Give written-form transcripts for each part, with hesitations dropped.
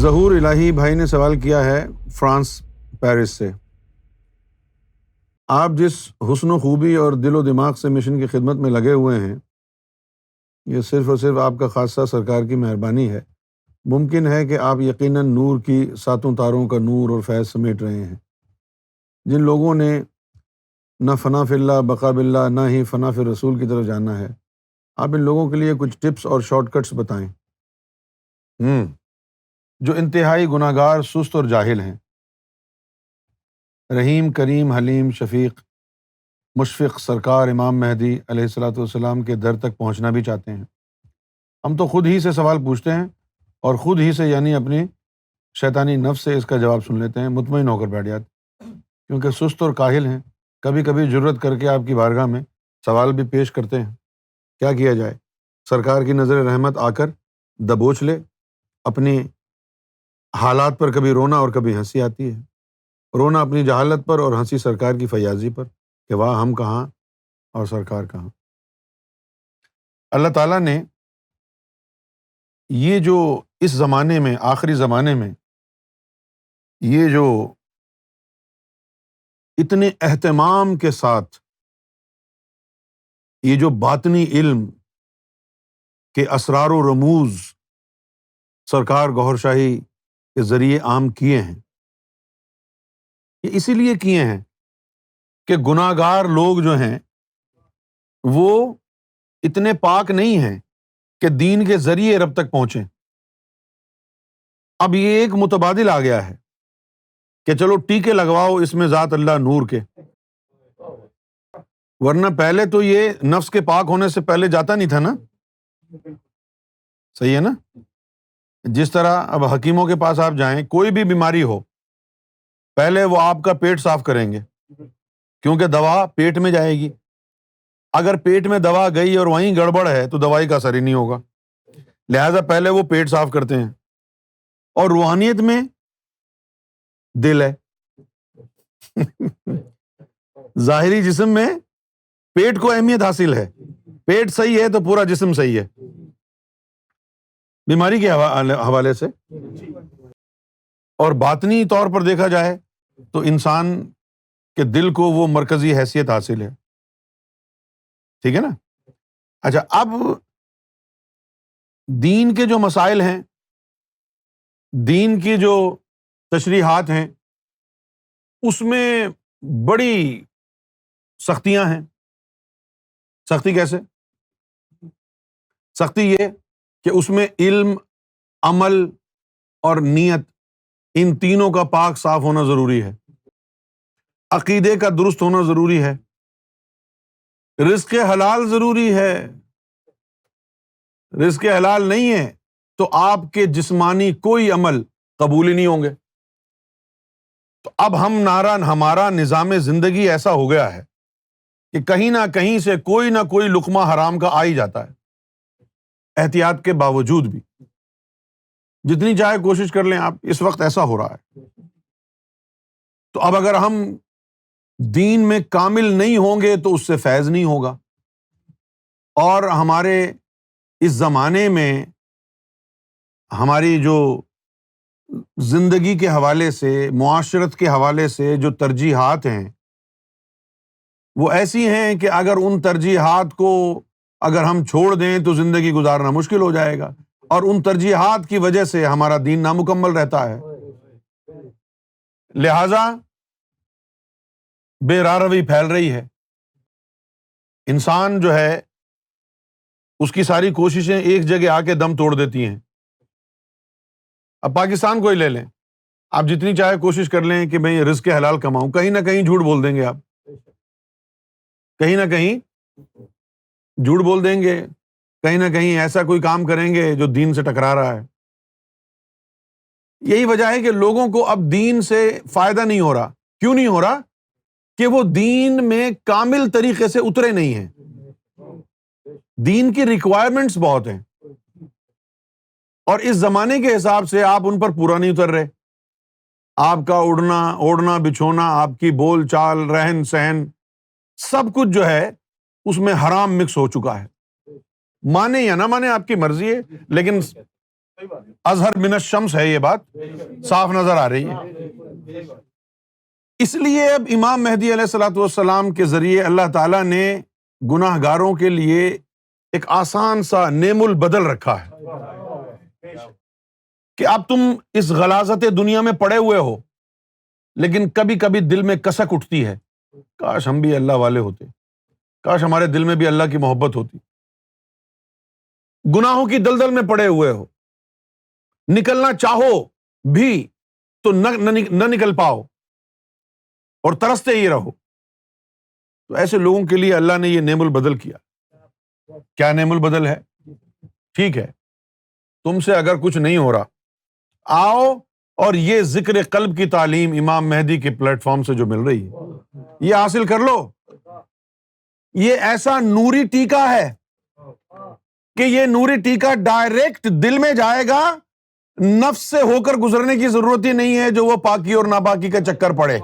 ظہور الہی بھائی نے سوال کیا ہے فرانس پیرس سے۔ آپ جس حسن و خوبی اور دل و دماغ سے مشن کی خدمت میں لگے ہوئے ہیں، یہ صرف اور صرف آپ کا خاصہ سرکار کی مہربانی ہے۔ ممکن ہے کہ آپ یقیناً نور کی ساتوں تاروں کا نور اور فیض سمیٹ رہے ہیں۔ جن لوگوں نے نہ فنا فی اللہ بقا باللہ نہ ہی فنا فی رسول کی طرف جانا ہے، آپ ان لوگوں کے لیے کچھ ٹپس اور شارٹ کٹس بتائیں۔ جو انتہائی گناہ گار، سست اور جاہل ہیں، رحیم، کریم، حلیم، شفیق، مشفق سرکار امام مہدی علیہ الصلوۃ والسلام کے در تک پہنچنا بھی چاہتے ہیں۔ ہم تو خود ہی سے سوال پوچھتے ہیں اور خود ہی سے یعنی اپنی شیطانی نفس سے اس کا جواب سن لیتے ہیں، مطمئن ہو کر بیٹھ جاتے، کیونکہ سست اور کاہل ہیں۔ کبھی کبھی جرت کر کے آپ کی بارگاہ میں سوال بھی پیش کرتے ہیں۔ کیا کیا جائے؟ سرکار کی نظر رحمت آ کر دبوچ لے۔ اپنی حالات پر کبھی رونا اور کبھی ہنسی آتی ہے۔ رونا اپنی جہالت پر اور ہنسی سرکار کی فیاضی پر کہ واہ ہم کہاں اور سرکار کہاں۔ اللہ تعالیٰ نے یہ جو اس زمانے میں، آخری زمانے میں، یہ جو اتنے اہتمام کے ساتھ یہ جو باطنی علم کے اسرار و رموز سرکار گوھر شاہی کے ذریعے عام کیے ہیں، یہ اسی لیے کیے ہیں کہ گناہ گار لوگ جو ہیں وہ اتنے پاک نہیں ہیں کہ دین کے ذریعے رب تک پہنچیں۔ اب یہ ایک متبادل آ گیا ہے کہ چلو ٹیکے لگواؤ اس میں ذات اللہ نور کے، ورنہ پہلے تو یہ نفس کے پاک ہونے سے پہلے جاتا نہیں تھا نا۔ صحیح ہے نا؟ جس طرح اب حکیموں کے پاس آپ جائیں، کوئی بھی بیماری ہو، پہلے وہ آپ کا پیٹ صاف کریں گے، کیونکہ دوا پیٹ میں جائے گی۔ اگر پیٹ میں دوا گئی اور وہیں گڑبڑ ہے تو دوائی کا اثر ہی نہیں ہوگا، لہٰذا پہلے وہ پیٹ صاف کرتے ہیں۔ اور روحانیت میں دل ہے، ظاہری جسم میں پیٹ کو اہمیت حاصل ہے۔ پیٹ صحیح ہے تو پورا جسم صحیح ہے، بیماری کے حوالے سے۔ اور باطنی طور پر دیکھا جائے تو انسان کے دل کو وہ مرکزی حیثیت حاصل ہے۔ ٹھیک ہے نا؟ اچھا، اب دین کے جو مسائل ہیں، دین کی جو تشریحات ہیں، اس میں بڑی سختیاں ہیں۔ سختی کیسے؟ سختی یہ کہ اس میں علم، عمل اور نیت، ان تینوں کا پاک صاف ہونا ضروری ہے۔ عقیدے کا درست ہونا ضروری ہے، رزق حلال ضروری ہے۔ رزق حلال نہیں ہے تو آپ کے جسمانی کوئی عمل قبول ہی نہیں ہوں گے۔ تو اب ہمارا نظام زندگی ایسا ہو گیا ہے کہ کہیں نہ کہیں سے کوئی نہ کوئی لقمہ حرام کا آ ہی جاتا ہے، احتیاط کے باوجود بھی۔ جتنی چاہے کوشش کر لیں آپ، اس وقت ایسا ہو رہا ہے۔ تو اب اگر ہم دین میں کامل نہیں ہوں گے تو اس سے فیض نہیں ہوگا۔ اور ہمارے اس زمانے میں ہماری جو زندگی کے حوالے سے، معاشرت کے حوالے سے جو ترجیحات ہیں وہ ایسی ہیں کہ اگر ان ترجیحات کو اگر ہم چھوڑ دیں تو زندگی گزارنا مشکل ہو جائے گا، اور ان ترجیحات کی وجہ سے ہمارا دین نامکمل رہتا ہے۔ لہذا بے راہ روی پھیل رہی ہے۔ انسان جو ہے اس کی ساری کوششیں ایک جگہ آ کے دم توڑ دیتی ہیں۔ اب پاکستان کو ہی لے لیں، آپ جتنی چاہے کوشش کر لیں کہ میں رزق حلال کماؤں، کہیں نہ کہیں جھوٹ بول دیں گے آپ، کہیں نہ کہیں جھوٹ بول دیں گے، کہیں نہ کہیں ایسا کوئی کام کریں گے جو دین سے ٹکرا رہا ہے۔ یہی وجہ ہے کہ لوگوں کو اب دین سے فائدہ نہیں ہو رہا۔ کیوں نہیں ہو رہا؟ کہ وہ دین میں کامل طریقے سے اترے نہیں ہیں۔ دین کی ریکوائرمنٹس بہت ہیں اور اس زمانے کے حساب سے آپ ان پر پورا نہیں اتر رہے۔ آپ کا اوڑھنا بچھونا، آپ کی بول چال، رہن سہن، سب کچھ جو ہے اس میں حرام مکس ہو چکا ہے۔ مانے یا نہ مانے آپ کی مرضی ہے، لیکن اظہر من الشمس ہے، یہ بات صاف نظر آ رہی ہے۔ اس لیے اب امام مہدی علیہ الصلوۃ والسلام کے ذریعے اللہ تعالیٰ نے گناہ گاروں کے لیے ایک آسان سا نعم البدل رکھا ہے کہ اب تم اس غلاظت دنیا میں پڑے ہوئے ہو، لیکن کبھی کبھی دل میں کسک اٹھتی ہے، کاش ہم بھی اللہ والے ہوتے، کاش ہمارے دل میں بھی اللہ کی محبت ہوتی۔ گناہوں کی دلدل میں پڑے ہوئے ہو، نکلنا چاہو بھی تو نہ نکل پاؤ اور ترستے ہی رہو، تو ایسے لوگوں کے لیے اللہ نے یہ نعم البدل کیا۔ کیا نعم البدل ہے؟ ٹھیک ہے، تم سے اگر کچھ نہیں ہو رہا، آؤ اور یہ ذکر قلب کی تعلیم امام مہدی کے پلیٹ فارم سے جو مل رہی ہے یہ حاصل کر لو۔ یہ ایسا نوری ٹیکا ہے کہ یہ نوری ٹیکا ڈائریکٹ دل میں جائے گا، نفس سے ہو کر گزرنے کی ضرورت ہی نہیں ہے جو وہ پاکی اور ناپاکی کا چکر پڑے۔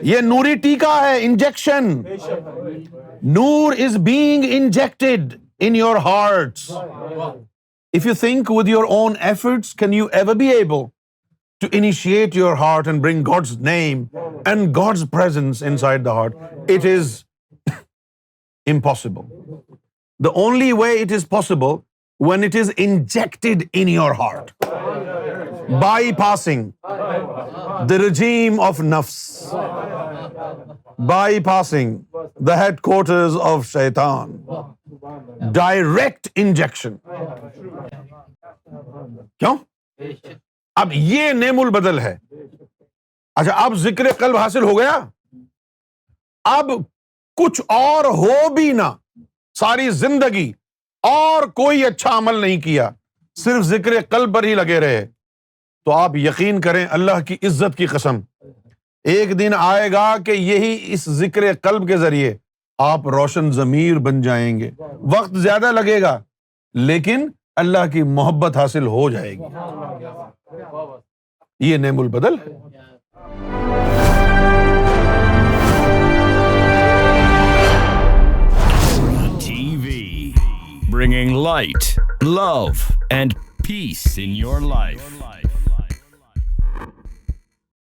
یہ نوری ٹیکا ہے، injection. Noor is being injected in your hearts. If you think with your own efforts, can you ever be able to initiate your heart and bring God's name and God's presence inside the heart? It is impossible. The only way it is possible when it is injected in your heart, bypassing the regime of nafs, bypassing the headquarters of shaitan. Direct injection. کیوں؟ اب یہ نعم البدل ہے۔ اچھا، اب ذکر قلب حاصل ہو گیا، اب کچھ اور ہو بھی نہ، ساری زندگی اور کوئی اچھا عمل نہیں کیا، صرف ذکر قلب پر ہی لگے رہے، تو آپ یقین کریں اللہ کی عزت کی قسم، ایک دن آئے گا کہ یہی اس ذکر قلب کے ذریعے آپ روشن ضمیر بن جائیں گے۔ وقت زیادہ لگے گا لیکن اللہ کی محبت حاصل ہو جائے گی۔ یہ نعم البدل ہے۔ TV, bringing light, love, and peace in your life.